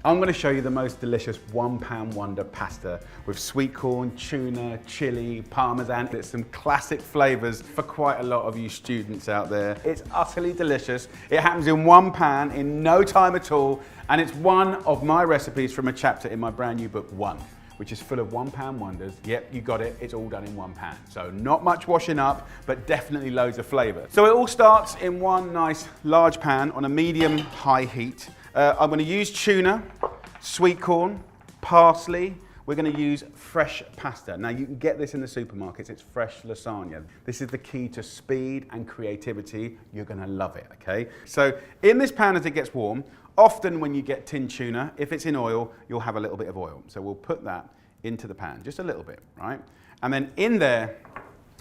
I'm going to show you the most delicious £1 wonder pasta with sweet corn, tuna, chili, parmesan. It's some classic flavors for quite a lot of you students out there. It's utterly delicious. It happens in one pan in no time at all, and it's one of my recipes from a chapter in my brand new book, One, which is full of £1 wonders. Yep, you got it, it's all done in one pan. So not much washing up, but definitely loads of flavor. So it all starts in one nice large pan on a medium-high heat. I'm gonna use tuna, sweet corn, parsley. We're gonna use fresh pasta. Now you can get this in the supermarkets, it's fresh lasagna. This is the key to speed and creativity. You're gonna love it, okay? So in this pan as it gets warm, often when you get tinned tuna, if it's in oil, you'll have a little bit of oil. So we'll put that into the pan, just a little bit, right? And then in there,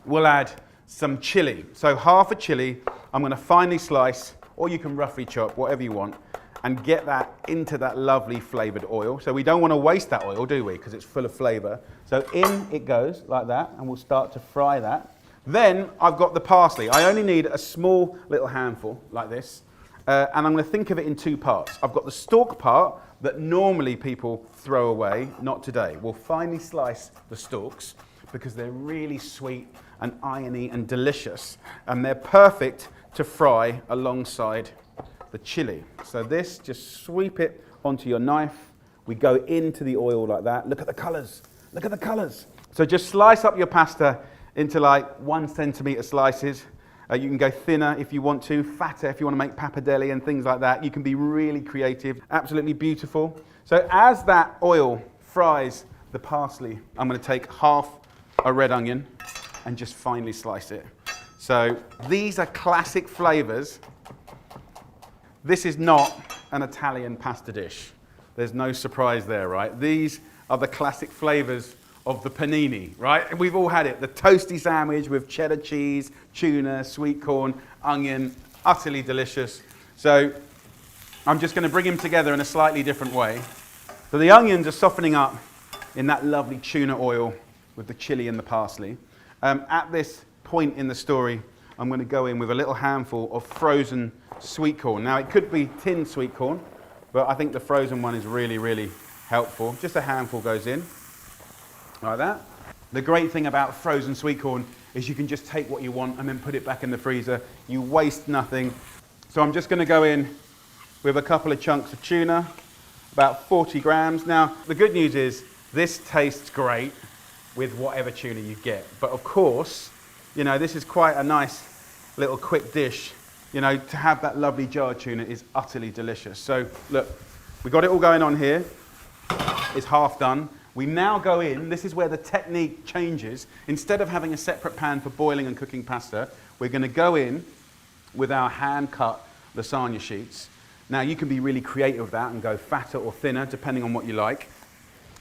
we'll add some chili. So half a chili, I'm gonna finely slice, or you can roughly chop, whatever you want, and get that into that lovely flavored oil. So we don't wanna waste that oil, do we? Because it's full of flavor. So in it goes like that, and we'll start to fry that. Then I've got the parsley. I only need a small little handful like this. And I'm going to think of it in two parts. I've got the stalk part that normally people throw away, not today. We'll finely slice the stalks because they're really sweet and irony and delicious, and they're perfect to fry alongside the chili. So this, just sweep it onto your knife. We go into the oil like that. Look at the colors. Look at the colors. So just slice up your pasta into like 1 centimeter slices. You can go thinner if you want to, fatter if you want to make pappardelle and things like that. You can be really creative, absolutely beautiful. So as that oil fries the parsley, I'm going to take half a red onion and just finely slice it. So these are classic flavors. This is not an Italian pasta dish. There's no surprise there, right? These are the classic flavors of the panini, right? We've all had it. The toasty sandwich with cheddar cheese, tuna, sweet corn, onion, utterly delicious. So I'm just gonna bring them together in a slightly different way. So the onions are softening up in that lovely tuna oil with the chili and the parsley. At this point in the story, I'm gonna go in with a little handful of frozen sweet corn. Now it could be tinned sweet corn, but I think the frozen one is really, really helpful. Just a handful goes in. Like that. The great thing about frozen sweet corn is you can just take what you want and then put it back in the freezer. You waste nothing. So I'm just going to go in with a couple of chunks of tuna, about 40 grams. Now, the good news is this tastes great with whatever tuna you get. But of course, you know, this is quite a nice little quick dish. You know, to have that lovely jarred tuna is utterly delicious. So look, we got it all going on here. It's half done. We now go in, this is where the technique changes. Instead of having a separate pan for boiling and cooking pasta, we're going to go in with our hand-cut lasagna sheets. Now you can be really creative with that and go fatter or thinner, depending on what you like.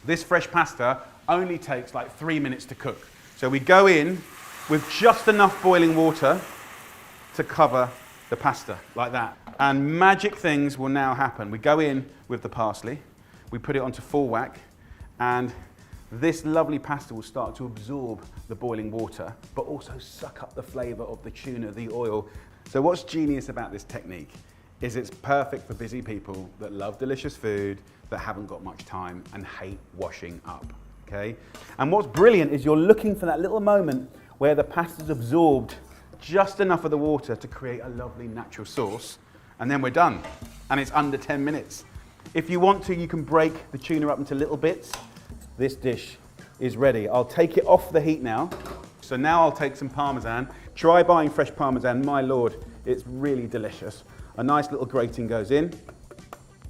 This fresh pasta only takes like 3 minutes to cook. So we go in with just enough boiling water to cover the pasta, like that. And magic things will now happen. We go in with the parsley, we put it onto full whack, and this lovely pasta will start to absorb the boiling water, but also suck up the flavor of the tuna, the oil. So what's genius about this technique is it's perfect for busy people that love delicious food, that haven't got much time and hate washing up, okay? And what's brilliant is you're looking for that little moment where the pasta's absorbed just enough of the water to create a lovely natural sauce, and then we're done. And it's under 10 minutes. If you want to, you can break the tuna up into little bits. This dish is ready. I'll take it off the heat now. So now I'll take some parmesan. Try buying fresh parmesan, my lord, it's really delicious. A nice little grating goes in.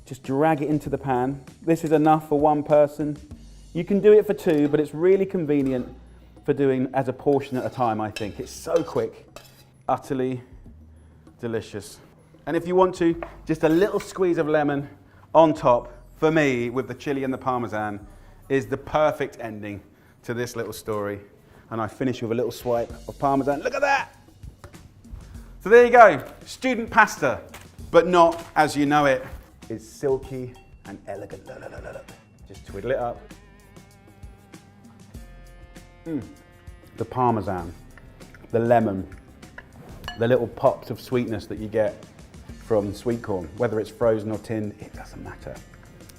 Just drag it into the pan. This is enough for one person. You can do it for two, but it's really convenient for doing as a portion at a time, I think. It's so quick, utterly delicious. And if you want to, just a little squeeze of lemon on top, for me, with the chili and the parmesan, is the perfect ending to this little story. And I finish with a little swipe of parmesan. Look at that! So there you go, student pasta, but not as you know it. It's silky and elegant. Look, look, look, look. Just twiddle it up. The parmesan, the lemon, the little pops of sweetness that you get from sweet corn, whether it's frozen or tinned, it doesn't matter.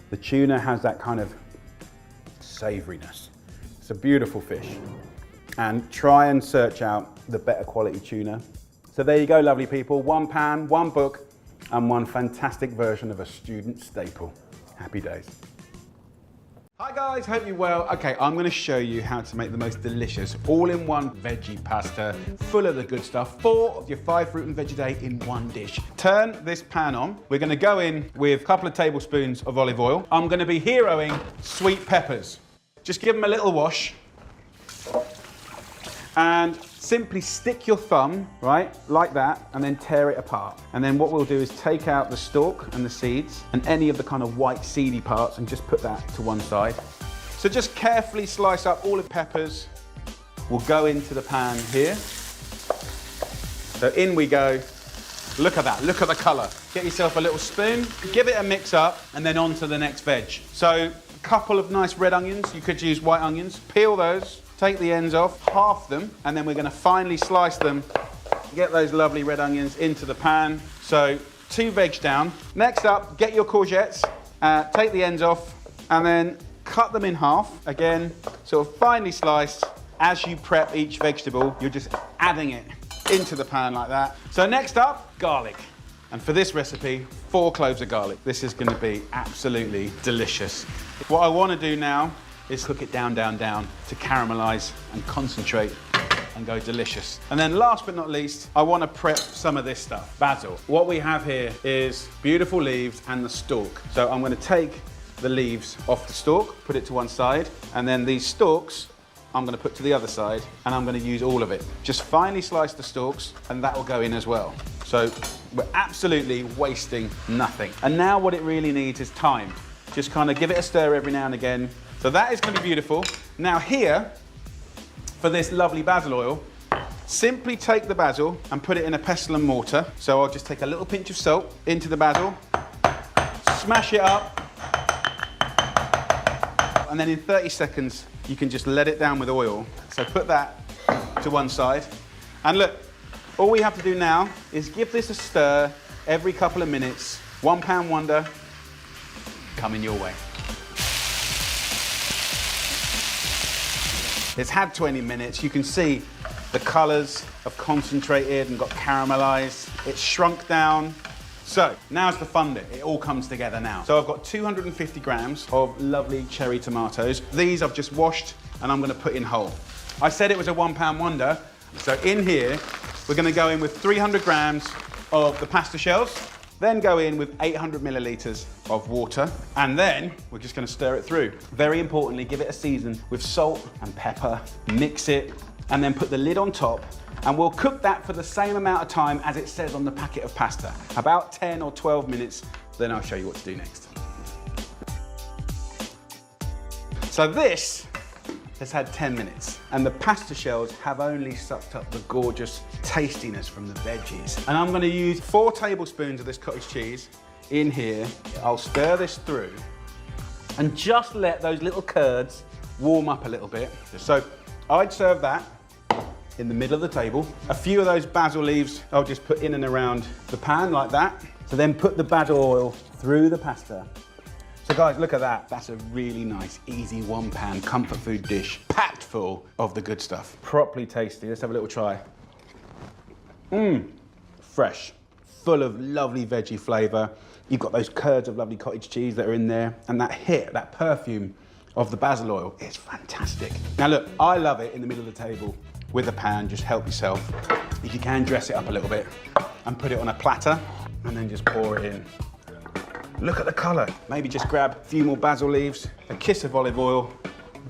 The tuna has that kind of savouriness. It's a beautiful fish. And try and search out the better quality tuna. So there you go, lovely people. One pan, one book, and one fantastic version of a student staple. Happy days. Hi guys, hope you're well. Okay, I'm going to show you how to make the most delicious all-in-one veggie pasta, full of the good stuff. 4 of your 5 fruit and veggie day in one dish. Turn this pan on. We're going to go in with a couple of tablespoons of olive oil. I'm going to be heroing sweet peppers. Just give them a little wash. And simply stick your thumb, right, like that, and then tear it apart. And then what we'll do is take out the stalk and the seeds and any of the kind of white seedy parts and just put that to one side. So just carefully slice up all the peppers. We'll go into the pan here. So in we go. Look at that, look at the colour. Get yourself a little spoon, give it a mix up, and then on to the next veg. So a couple of nice red onions, you could use white onions, peel those. Take the ends off, half them, and then we're going to finely slice them. Get those lovely red onions into the pan. So 2 veg down. Next up, get your courgettes, take the ends off, and then cut them in half. Again, sort of finely sliced. As you prep each vegetable, you're just adding it into the pan like that. So next up, garlic. And for this recipe, 4 cloves of garlic. This is going to be absolutely delicious. What I want to do now is cook it down to caramelize and concentrate and go delicious. And then last but not least, I want to prep some of this stuff, basil. What we have here is beautiful leaves and the stalk. So I'm going to take the leaves off the stalk, put it to one side, and then these stalks I'm going to put to the other side, and I'm going to use all of it. Just finely slice the stalks, and that will go in as well. So we're absolutely wasting nothing. And now what it really needs is time. Just kind of give it a stir every now and again. So that is going to be beautiful. Now here, for this lovely basil oil, simply take the basil and put it in a pestle and mortar. So I'll just take a little pinch of salt into the basil, smash it up, and then in 30 seconds, you can just let it down with oil. So put that to one side. And look, all we have to do now is give this a stir every couple of minutes. £1 wonder coming your way. It's had 20 minutes. You can see the colours have concentrated and got caramelised. It's shrunk down. So now's the fun bit. It all comes together now. So I've got 250 grams of lovely cherry tomatoes. These I've just washed and I'm going to put in whole. I said it was a £1 wonder. So in here, we're going to go in with 300 grams of the pasta shells. Then go in with 800 millilitres of water, and then we're just going to stir it through. Very importantly, give it a season with salt and pepper, mix it, and then put the lid on top, and we'll cook that for the same amount of time as it says on the packet of pasta, about 10 or 12 minutes, then I'll show you what to do next. So this has had 10 minutes, and the pasta shells have only sucked up the gorgeous tastiness from the veggies. And I'm going to use 4 tablespoons of this cottage cheese in here. I'll stir this through and just let those little curds warm up a little bit. So I'd serve that in the middle of the table. A few of those basil leaves I'll just put in and around the pan like that. So then put the basil oil through the pasta. So guys, look at that. That's a really nice, easy one-pan comfort food dish, packed full of the good stuff. Properly tasty. Let's have a little try. Fresh, full of lovely veggie flavour. You've got those curds of lovely cottage cheese that are in there, and that hit, that perfume of the basil oil. It's fantastic. Now look, I love it in the middle of the table with a pan. Just help yourself. If you can, dress it up a little bit and put it on a platter, and then just pour it in. Look at the colour. Maybe just grab a few more basil leaves, a kiss of olive oil,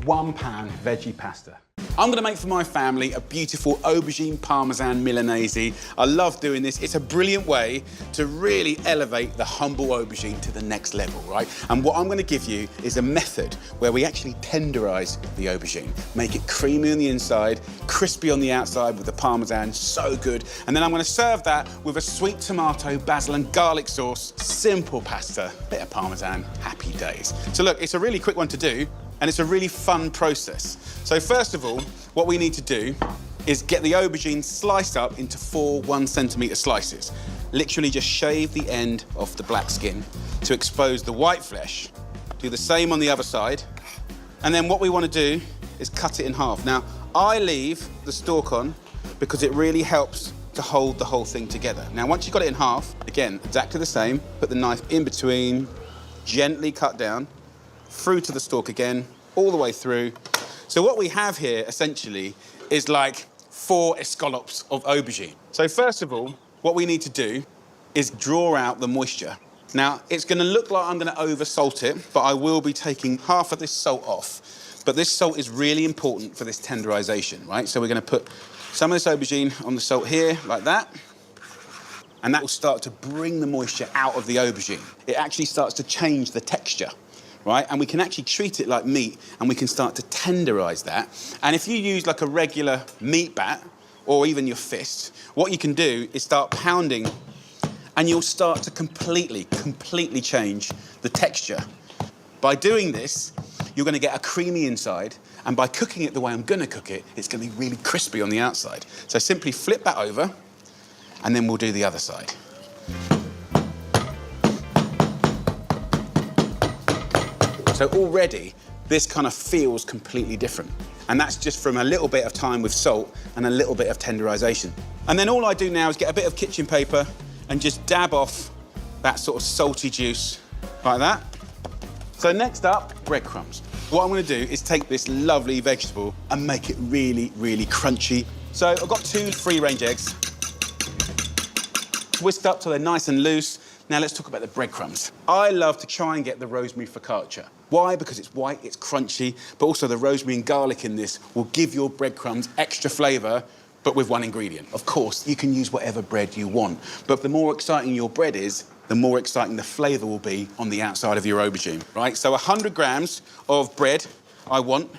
1 pan veggie pasta. I'm going to make for my family a beautiful aubergine parmesan Milanese. I love doing this. It's a brilliant way to really elevate the humble aubergine to the next level, right? And what I'm going to give you is a method where we actually tenderise the aubergine, make it creamy on the inside, crispy on the outside with the parmesan, so good. And then I'm going to serve that with a sweet tomato, basil and garlic sauce. Simple pasta, bit of parmesan, happy days. So look, it's a really quick one to do, and it's a really fun process. So first of all, what we need to do is get the aubergine sliced up into 4 1-centimetre slices. Literally just shave the end off the black skin to expose the white flesh Do the same on the other side. And then what we want to do is cut it in half. Now, I leave the stalk on because it really helps to hold the whole thing together. Now, once you've got it in half, again, exactly the same, put the knife in between, gently cut down, through to the stalk again, all the way through. So what we have here, essentially, is like 4 escallops of aubergine. So first of all, what we need to do is draw out the moisture. Now, it's gonna look like I'm gonna over-salt it, but I will be taking half of this salt off. But this salt is really important for this tenderization, right? So we're gonna put some of this aubergine on the salt here, like that. And that will start to bring the moisture out of the aubergine. It actually starts to change the texture, right? And we can actually treat it like meat, and we can start to tenderize that. And if you use like a regular meat bat, or even your fist, what you can do is start pounding, and you'll start to completely change the texture. By doing this, you're gonna get a creamy inside, and by cooking it the way I'm gonna cook it, it's gonna be really crispy on the outside. So simply flip that over, and then we'll do the other side. So already, this kind of feels completely different. And that's just from a little bit of time with salt and a little bit of tenderization. And then all I do now is get a bit of kitchen paper and just dab off that sort of salty juice, like that. So next up, breadcrumbs. What I'm gonna do is take this lovely vegetable and make it really crunchy. So I've got 2 free-range eggs, whisked up till they're nice and loose. Now let's talk about the breadcrumbs. I love to try and get the rosemary focaccia. Why? Because it's white, it's crunchy, but also the rosemary and garlic in this will give your breadcrumbs extra flavour, but with 1 ingredient. Of course, you can use whatever bread you want, but the more exciting your bread is, the more exciting the flavour will be on the outside of your aubergine, right? So 100 grams of bread I want,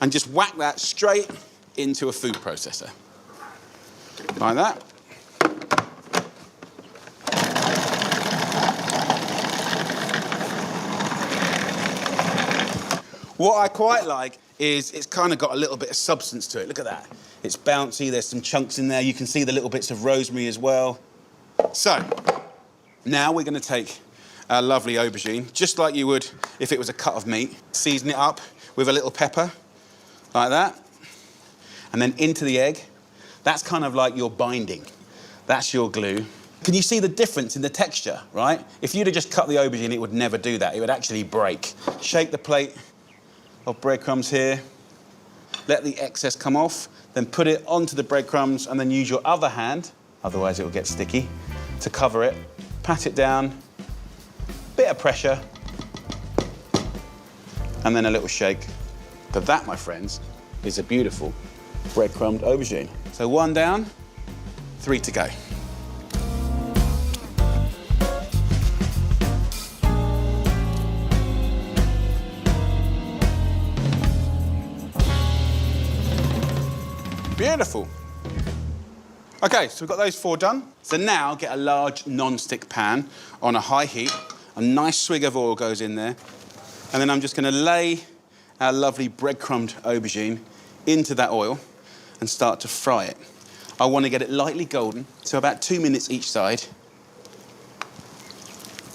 and just whack that straight into a food processor. Like that. What I quite like is it's kind of got a little bit of substance to it. Look at that. It's bouncy, there's some chunks in there. You can see the little bits of rosemary as well. So, now we're gonna take our lovely aubergine, just like you would if it was a cut of meat. Season it up with a little pepper, like that. And then into the egg. That's kind of like your binding. That's your glue. Can you see the difference in the texture, right? If you'd have just cut the aubergine, it would never do that. It would actually break. Shake the plate of breadcrumbs here. Let the excess come off, then put it onto the breadcrumbs, and then use your other hand, otherwise it will get sticky, to cover it. Pat it down, bit of pressure, and then a little shake. But that, my friends, is a beautiful breadcrumbed aubergine. So 1 down, 3 to go. Beautiful. Okay, so we've got those 4 done. So now get a large non-stick pan on a high heat. A nice swig of oil goes in there. And then I'm just gonna lay our lovely breadcrumbed aubergine into that oil and start to fry it. I wanna get it lightly golden, so about 2 minutes each side.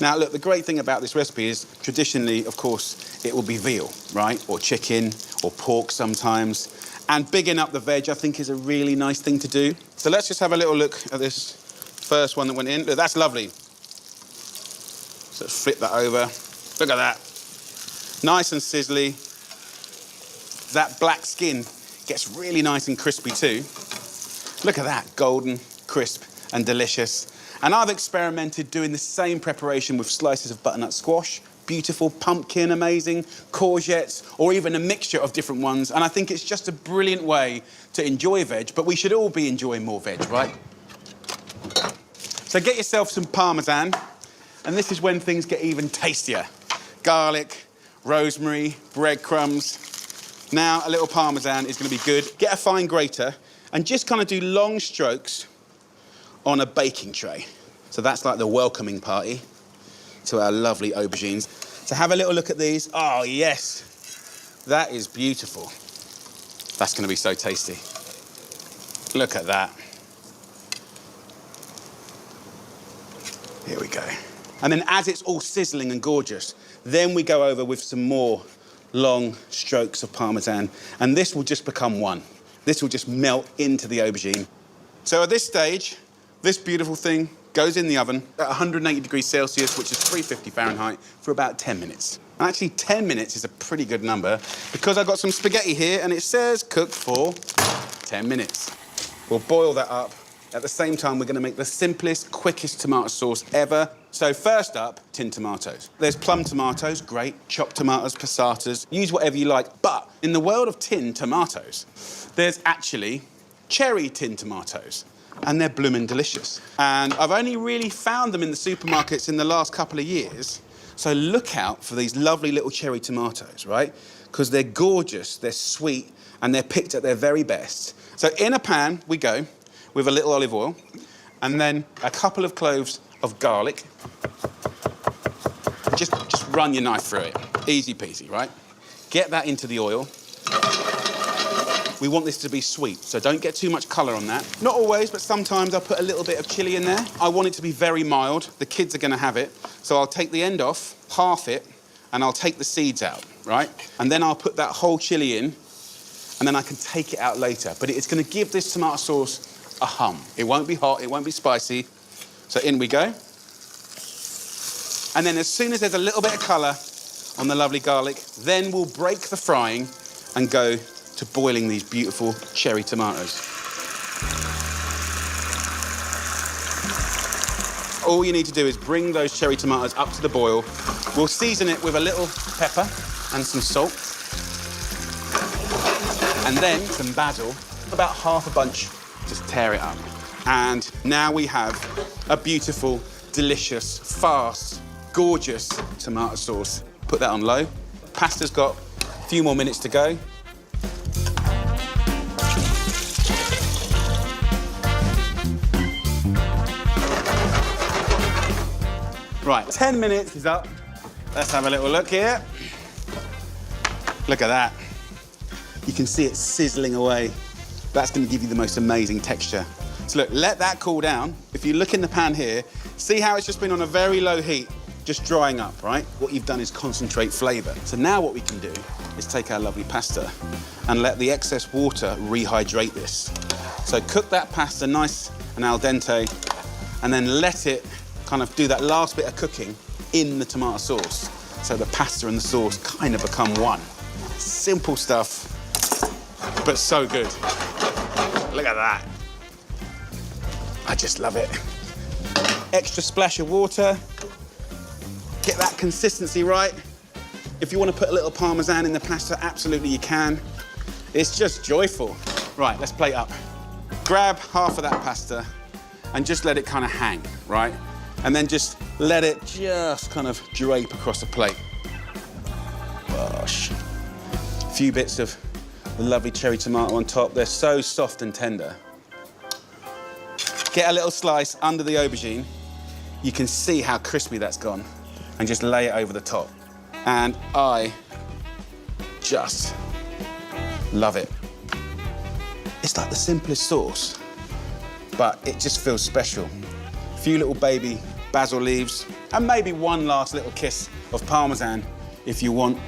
Now, look, the great thing about this recipe is traditionally, of course, it will be veal, right? Or chicken, or pork sometimes. And bigging up the veg, I think, is a really nice thing to do. So let's just have a little look at this first one that went in. Look, that's lovely. So let's flip that over. Look at that. Nice and sizzly. That black skin gets really nice and crispy too. Look at that, golden, crisp and delicious. And I've experimented doing the same preparation with slices of butternut squash, beautiful pumpkin, amazing, courgettes, or even a mixture of different ones. And I think it's just a brilliant way to enjoy veg, but we should all be enjoying more veg, right? So get yourself some Parmesan, and this is when things get even tastier. Garlic, rosemary, breadcrumbs. Now, a little Parmesan is gonna be good. Get a fine grater, and just kind of do long strokes on a baking tray. So that's like the welcoming party to our lovely aubergines. So have a little look at these. Oh, yes. That is beautiful. That's gonna be so tasty. Look at that. Here we go. And then as it's all sizzling and gorgeous, Then we go over with some more long strokes of Parmesan, and this will just become one. This will just melt into the aubergine. So at this stage, this beautiful thing goes in the oven at 180 degrees Celsius, which is 350 Fahrenheit, for about 10 minutes. And actually, 10 minutes is a pretty good number because I've got some spaghetti here and it says cook for 10 minutes. We'll boil that up. At the same time, we're going to make the simplest, quickest tomato sauce ever. So first up, tinned tomatoes. There's plum tomatoes, great. Chopped tomatoes, passatas. Use whatever you like. But in the world of tinned tomatoes, there's actually cherry tinned tomatoes. And they're blooming delicious. And I've only really found them in the supermarkets in the last couple of years. So look out for these lovely little cherry tomatoes, right? Because they're gorgeous, they're sweet, and they're picked at their very best. So in a pan we go with a little olive oil, and then a couple of cloves of garlic. Just run your knife through it. Easy peasy, right? Get that into the oil. We want this to be sweet, so don't get too much colour on that. Not always, but sometimes I'll put a little bit of chilli in there. I want it to be very mild. The kids are going to have it. So I'll take the end off, half it, and I'll take the seeds out, right? And then I'll put that whole chilli in, and then I can take it out later. But it's going to give this tomato sauce a hum. It won't be hot, it won't be spicy. So in we go. And then as soon as there's a little bit of colour on the lovely garlic, then we'll break the frying and go to boiling these beautiful cherry tomatoes. All you need to do is bring those cherry tomatoes up to the boil. We'll season it with a little pepper and some salt. And then some basil, about half a bunch, just tear it up. And now we have a beautiful, delicious, fast, gorgeous tomato sauce. Put that on low. Pasta's got a few more minutes to go. Right, 10 minutes is up. Let's have a little look here. Look at that. You can see it sizzling away. That's going to give you the most amazing texture. So look, let that cool down. If you look in the pan here, see how it's just been on a very low heat, just drying up, right? What you've done is concentrate flavour. So now what we can do is take our lovely pasta and let the excess water rehydrate this. So cook that pasta nice and al dente, and then let it kind of do that last bit of cooking in the tomato sauce. So the pasta and the sauce kind of become one. Simple stuff, but so good. Look at that. I just love it. Extra splash of water. Get that consistency right. If you want to put a little Parmesan in the pasta, absolutely you can. It's just joyful. Right, let's plate up. Grab half of that pasta and just let it kind of hang, right? And then just let it just kind of drape across the plate. Gosh. A few bits of the lovely cherry tomato on top. They're so soft and tender. Get a little slice under the aubergine. You can see how crispy that's gone. And just lay it over the top. And I just love it. It's like the simplest sauce, but it just feels special. A few little baby basil leaves, and maybe one last little kiss of Parmesan if you want.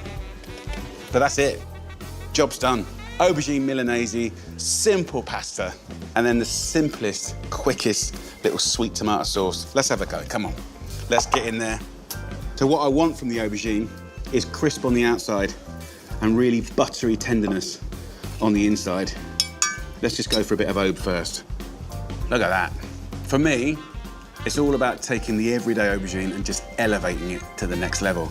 But that's it. Job's done. Aubergine Milanese, simple pasta, and then the simplest, quickest little sweet tomato sauce. Let's have a go, come on. Let's get in there. So what I want from the aubergine is crisp on the outside and really buttery tenderness on the inside. Let's just go for a bit of aube first. Look at that. For me, it's all about taking the everyday aubergine and just elevating it to the next level.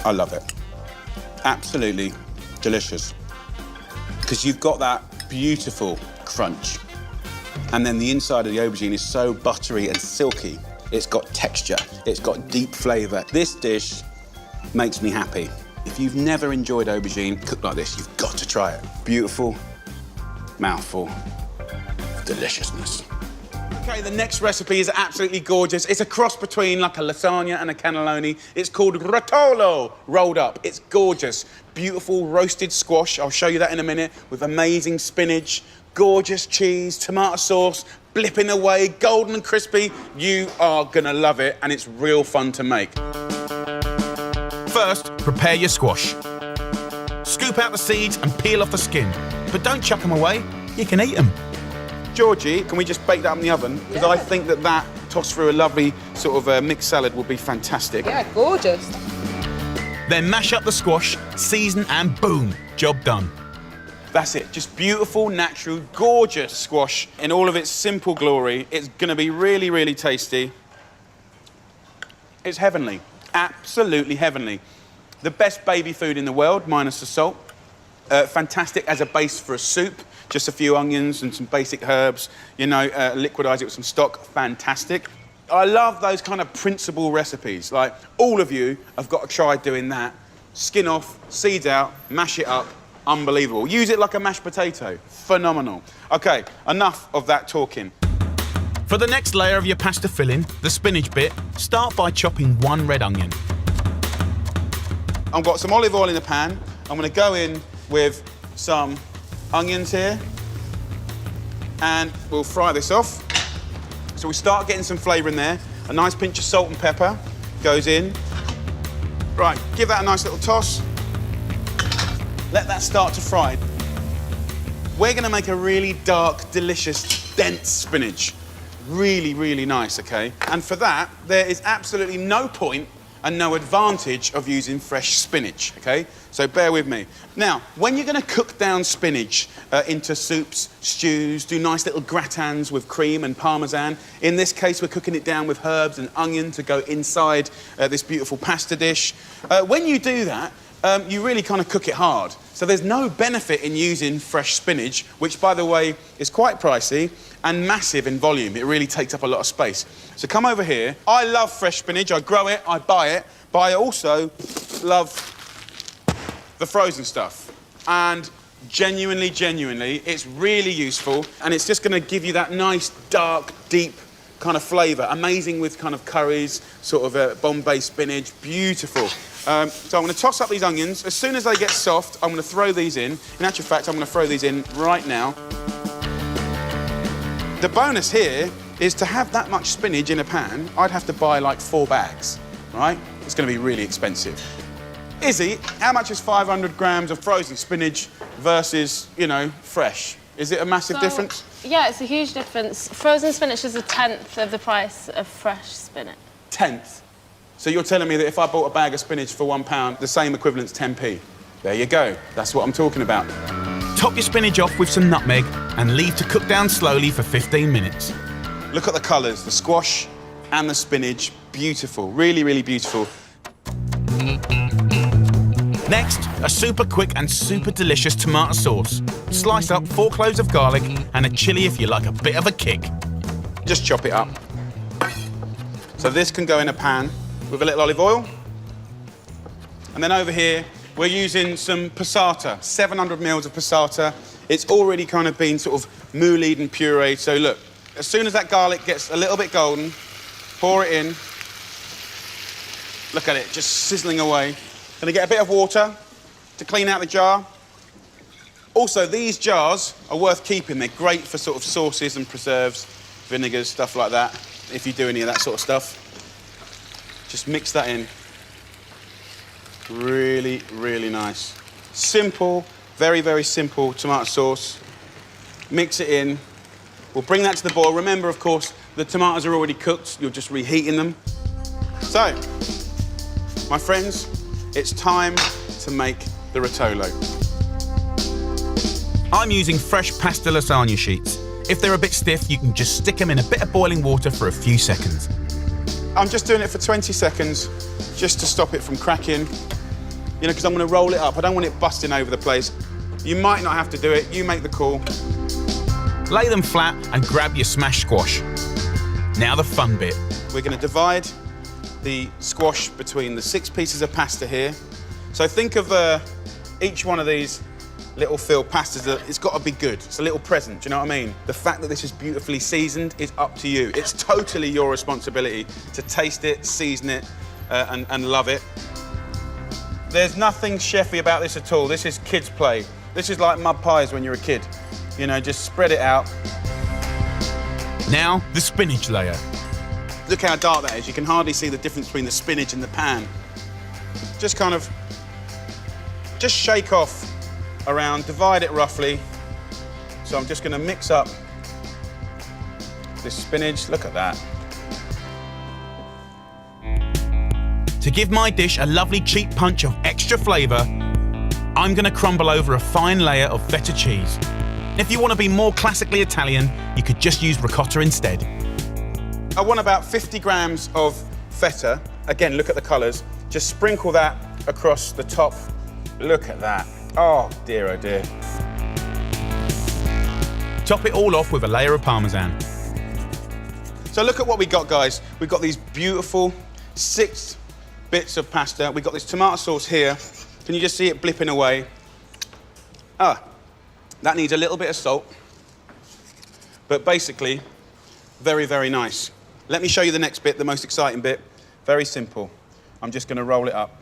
I love it. Absolutely delicious. Because you've got that beautiful crunch. And then the inside of the aubergine is so buttery and silky. It's got texture, it's got deep flavour. This dish makes me happy. If you've never enjoyed aubergine cooked like this, you've got to try it. Beautiful, mouthful, deliciousness. Okay, the next recipe is absolutely gorgeous. It's a cross between like a lasagna and a cannelloni. It's called rotolo, rolled up. It's gorgeous. Beautiful roasted squash, I'll show you that in a minute, with amazing spinach, gorgeous cheese, tomato sauce, blipping away, golden and crispy. You are gonna love it, and it's real fun to make. First, prepare your squash. Scoop out the seeds and peel off the skin, but don't chuck them away, you can eat them. Georgie, can we just bake that up in the oven? Because I think that tossed through a lovely sort of mixed salad would be fantastic. Yeah, gorgeous. Then mash up the squash, season, and boom, job done. That's it, just beautiful, natural, gorgeous squash in all of its simple glory. It's gonna be really, really tasty. It's heavenly, absolutely heavenly. The best baby food in the world, minus the salt. Fantastic as a base for a soup. Just a few onions and some basic herbs, you know, liquidize it with some stock, fantastic. I love those kind of principle recipes. Like, all of you have got to try doing that. Skin off, seeds out, mash it up, unbelievable. Use it like a mashed potato, phenomenal. Okay, enough of that talking. For the next layer of your pasta filling, the spinach bit, start by chopping 1 red onion. I've got some olive oil in the pan. I'm gonna go in with some onions here, and we'll fry this off. So we start getting some flavour in there. A nice pinch of salt and pepper goes in. Right, give that a nice little toss. Let that start to fry. We're gonna make a really dark, delicious, dense spinach. Really, really nice, okay? And for that, there is absolutely no point and no advantage of using fresh spinach, okay? So bear with me. Now, when you're gonna cook down spinach into soups, stews, do nice little gratins with cream and parmesan. In this case, we're cooking it down with herbs and onion to go inside this beautiful pasta dish. When you do that, you really kind of cook it hard. So there's no benefit in using fresh spinach, which, by the way, is quite pricey and massive in volume. It really takes up a lot of space. So come over here. I love fresh spinach. I grow it, I buy it, but I also love the frozen stuff. And genuinely, it's really useful, and it's just gonna give you that nice, dark, deep kind of flavour. Amazing with kind of curries, sort of Bombay spinach, beautiful. So I'm gonna toss up these onions. As soon as they get soft, I'm gonna throw these in. In actual fact, I'm gonna throw these in right now. The bonus here is to have that much spinach in a pan, I'd have to buy like 4 bags, right? It's gonna be really expensive. Izzy, how much is 500 grams of frozen spinach versus, you know, fresh? Is it a massive difference? Yeah, it's a huge difference. Frozen spinach is 1/10 of the price of fresh spinach. 1/10? So you're telling me that if I bought a bag of spinach for £1, the same equivalent's 10p? There you go. That's what I'm talking about. Top your spinach off with some nutmeg and leave to cook down slowly for 15 minutes. Look at the colours, the squash and the spinach. Beautiful, really, really beautiful. Next, a super quick and super delicious tomato sauce. Slice up 4 cloves of garlic and a chilli if you like a bit of a kick. Just chop it up. So this can go in a pan with a little olive oil. And then over here, we're using some passata, 700 mils of passata. It's already kind of been sort of moulied and pureed. So look, as soon as that garlic gets a little bit golden, pour it in. Look at it, just sizzling away. Gonna get a bit of water to clean out the jar. Also, these jars are worth keeping. They're great for sort of sauces and preserves, vinegars, stuff like that, if you do any of that sort of stuff. Just mix that in. Really, really nice. Simple, very, very simple tomato sauce. Mix it in. We'll bring that to the boil. Remember, of course, the tomatoes are already cooked. You're just reheating them. So, my friends, it's time to make the rotolo. I'm using fresh pasta lasagna sheets. If they're a bit stiff, you can just stick them in a bit of boiling water for a few seconds. I'm just doing it for 20 seconds, just to stop it from cracking. You know, because I'm going to roll it up. I don't want it busting over the place. You might not have to do it. You make the call. Lay them flat and grab your smashed squash. Now the fun bit. We're going to divide the squash between the 6 pieces of pasta here. So think of each one of these little filled pastas. It's got to be good. It's a little present, do you know what I mean? The fact that this is beautifully seasoned is up to you. It's totally your responsibility to taste it, season it, and love it. There's nothing chefy about this at all. This is kids' play. This is like mud pies when you're a kid. You know, just spread it out. Now, the spinach layer. Look how dark that is. You can hardly see the difference between the spinach and the pan. Just kind of, just shake off around, divide it roughly. So I'm just gonna mix up this spinach. Look at that. To give my dish a lovely cheap punch of extra flavour, I'm going to crumble over a fine layer of feta cheese. If you want to be more classically Italian, you could just use ricotta instead. I want about 50 grams of feta. Again, look at the colours. Just sprinkle that across the top. Look at that. Oh dear, oh dear. Top it all off with a layer of parmesan. So look at what we got, guys. We've got these beautiful 6 bits of pasta. We've got this tomato sauce here. Can you just see it blipping away? Ah, that needs a little bit of salt. But basically, very, very nice. Let me show you the next bit, the most exciting bit. Very simple. I'm just gonna roll it up.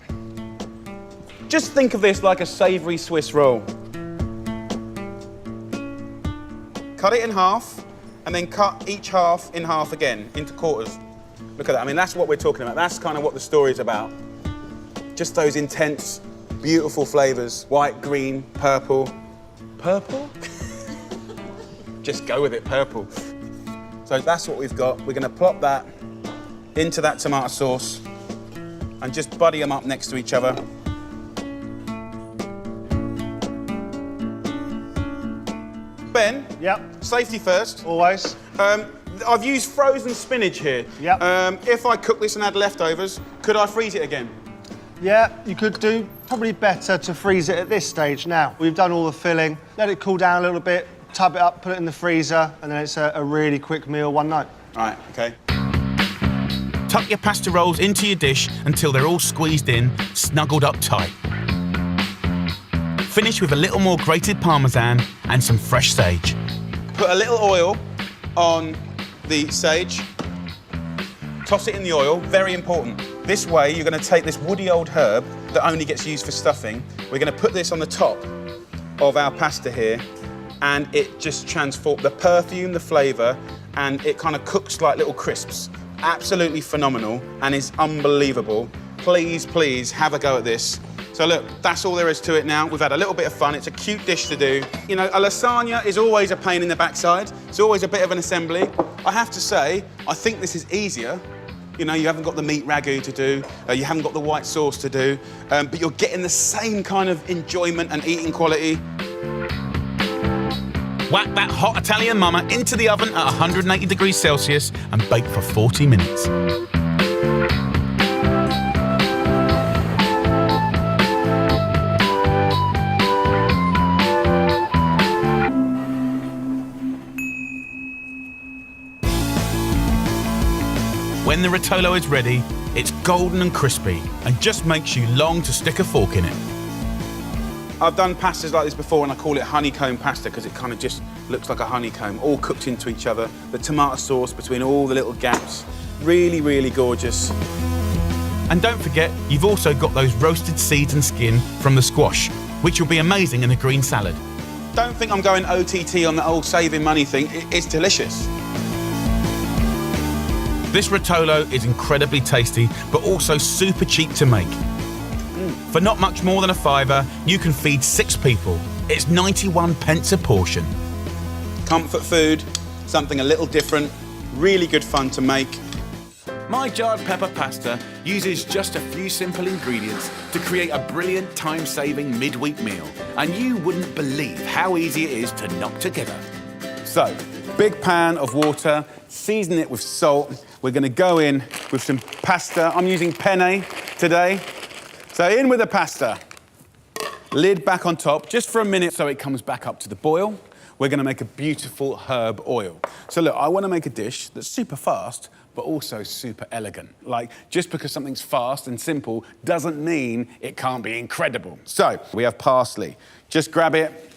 Just think of this like a savoury Swiss roll. Cut it in half, and then cut each half in half again, into quarters. Look at that, I mean, that's what we're talking about. That's kind of what the story's about. Just those intense, beautiful flavours. White, green, purple. Purple? Just go with it, purple. So that's what we've got. We're gonna plop that into that tomato sauce and just buddy them up next to each other. Ben? Yep. Safety first. Always. I've used frozen spinach here. Yep. If I cook this and add leftovers, could I freeze it again? Yeah, you could do. Probably better to freeze it at this stage now. We've done all the filling. Let it cool down a little bit, tub it up, put it in the freezer, and then it's a really quick meal one night. All right, okay. Tuck your pasta rolls into your dish until they're all squeezed in, snuggled up tight. Finish with a little more grated parmesan and some fresh sage. Put a little oil on the sage. Toss it in the oil, very important. This way, you're gonna take this woody old herb that only gets used for stuffing. We're gonna put this on the top of our pasta here, and it just transforms the perfume, the flavour, and it kind of cooks like little crisps. Absolutely phenomenal and is unbelievable. Please, please have a go at this. So look, that's all there is to it now. We've had a little bit of fun. It's a cute dish to do. You know, a lasagna is always a pain in the backside. It's always a bit of an assembly. I have to say, I think this is easier. You know, you haven't got the meat ragu to do, you haven't got the white sauce to do, but you're getting the same kind of enjoyment and eating quality. Whack that hot Italian mama into the oven at 180 degrees Celsius and bake for 40 minutes. When the rotolo is ready, it's golden and crispy and just makes you long to stick a fork in it. I've done pastas like this before and I call it honeycomb pasta because it kind of just looks like a honeycomb, all cooked into each other. The tomato sauce between all the little gaps. Really, really gorgeous. And don't forget, you've also got those roasted seeds and skin from the squash, which will be amazing in a green salad. Don't think I'm going OTT on the old saving money thing. It's delicious. This rotolo is incredibly tasty, but also super cheap to make. For not much more than a £5, you can feed 6 people. It's 91 pence a portion. Comfort food, something a little different, really good fun to make. My jarred pepper pasta uses just a few simple ingredients to create a brilliant time-saving midweek meal, and you wouldn't believe how easy it is to knock together. So, big pan of water, season it with salt. We're gonna go in with some pasta. I'm using penne today. So in with the pasta. Lid back on top, just for a minute so it comes back up to the boil. We're gonna make a beautiful herb oil. So look, I wanna make a dish that's super fast, but also super elegant. Like, just because something's fast and simple doesn't mean it can't be incredible. So, we have parsley. Just grab it,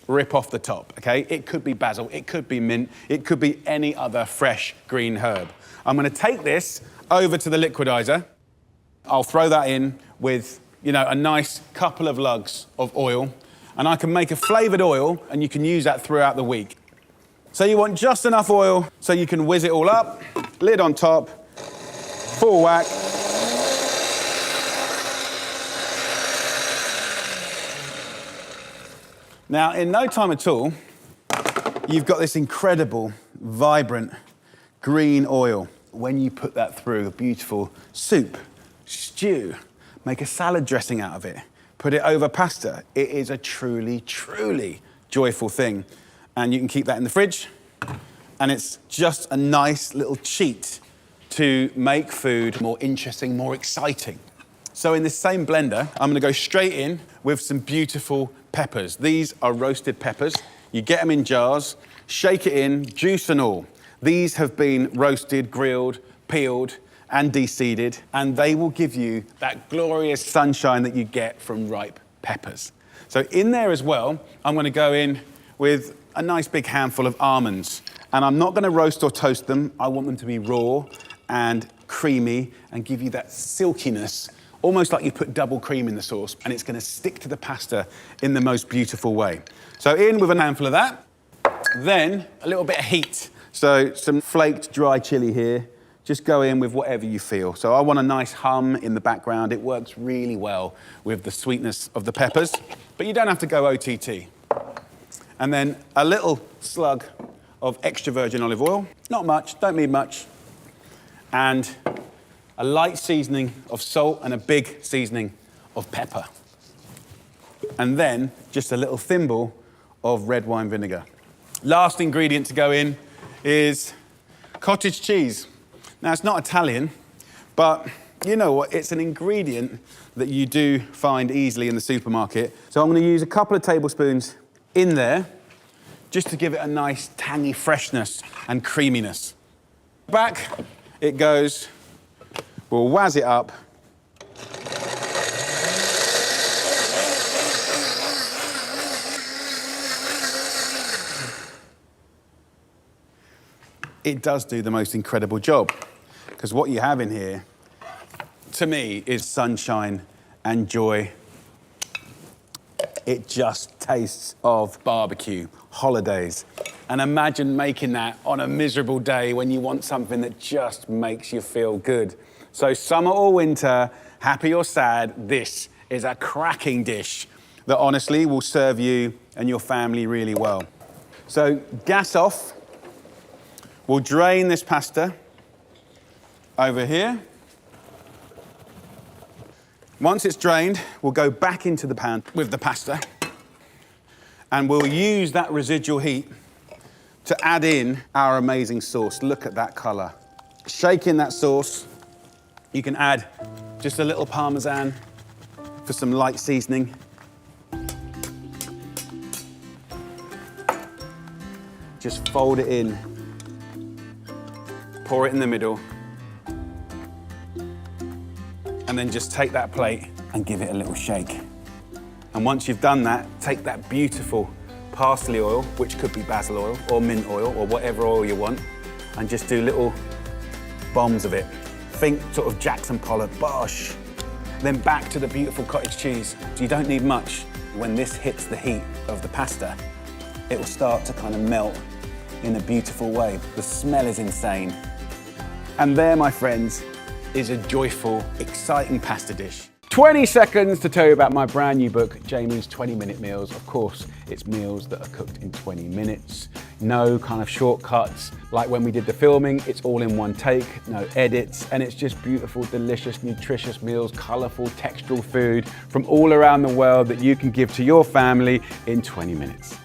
rip off the top, okay? It could be basil, it could be mint, it could be any other fresh green herb. I'm gonna take this over to the liquidizer. I'll throw that in with, you know, a nice couple of lugs of oil. And I can make a flavoured oil, and you can use that throughout the week. So you want just enough oil so you can whiz it all up, lid on top, full whack. Now, in no time at all, you've got this incredible, vibrant, green oil. When you put that through a beautiful soup, stew, make a salad dressing out of it, put it over pasta, it is a truly, truly joyful thing. And you can keep that in the fridge, and it's just a nice little cheat to make food more interesting, more exciting. So in this same blender, I'm gonna go straight in with some beautiful peppers. These are roasted peppers. You get them in jars, shake it in, juice and all. These have been roasted, grilled, peeled, and de-seeded, and they will give you that glorious sunshine that you get from ripe peppers. So in there as well, I'm gonna go in with a nice big handful of almonds. And I'm not gonna roast or toast them. I want them to be raw and creamy and give you that silkiness, almost like you put double cream in the sauce, and it's gonna stick to the pasta in the most beautiful way. So in with a handful of that, then a little bit of heat. So some flaked dry chili here. Just go in with whatever you feel. So I want a nice hum in the background. It works really well with the sweetness of the peppers, but you don't have to go OTT. And then a little slug of extra virgin olive oil. Not much, don't need much. And a light seasoning of salt and a big seasoning of pepper. And then just a little thimble of red wine vinegar. Last ingredient to go in is cottage cheese. Now, it's not Italian, but you know what? It's an ingredient that you do find easily in the supermarket. So I'm going to use a couple of tablespoons in there, just to give it a nice tangy freshness and creaminess. Back it goes. We'll wazz it up. It does do the most incredible job, because what you have in here, to me, is sunshine and joy. It just tastes of barbecue, holidays. And imagine making that on a miserable day when you want something that just makes you feel good. So summer or winter, happy or sad, this is a cracking dish that honestly will serve you and your family really well. So gas off. We'll drain this pasta over here. Once it's drained, we'll go back into the pan with the pasta, and we'll use that residual heat to add in our amazing sauce. Look at that color. Shake in that sauce. You can add just a little parmesan for some light seasoning. Just fold it in, pour it in the middle, and then just take that plate and give it a little shake. And once you've done that, take that beautiful parsley oil, which could be basil oil or mint oil or whatever oil you want, and just do little bombs of it. Think sort of Jackson Pollock, bosh. Then back to the beautiful cottage cheese. So you don't need much. When this hits the heat of the pasta, it will start to kind of melt in a beautiful way. The smell is insane. And there, my friends, is a joyful, exciting pasta dish. 20 seconds to tell you about my brand new book, Jamie's 20-Minute Meals. Of course, it's meals that are cooked in 20 minutes. No kind of shortcuts. Like when we did the filming, it's all in one take, no edits, and it's just beautiful, delicious, nutritious meals, colorful, textural food from all around the world that you can give to your family in 20 minutes.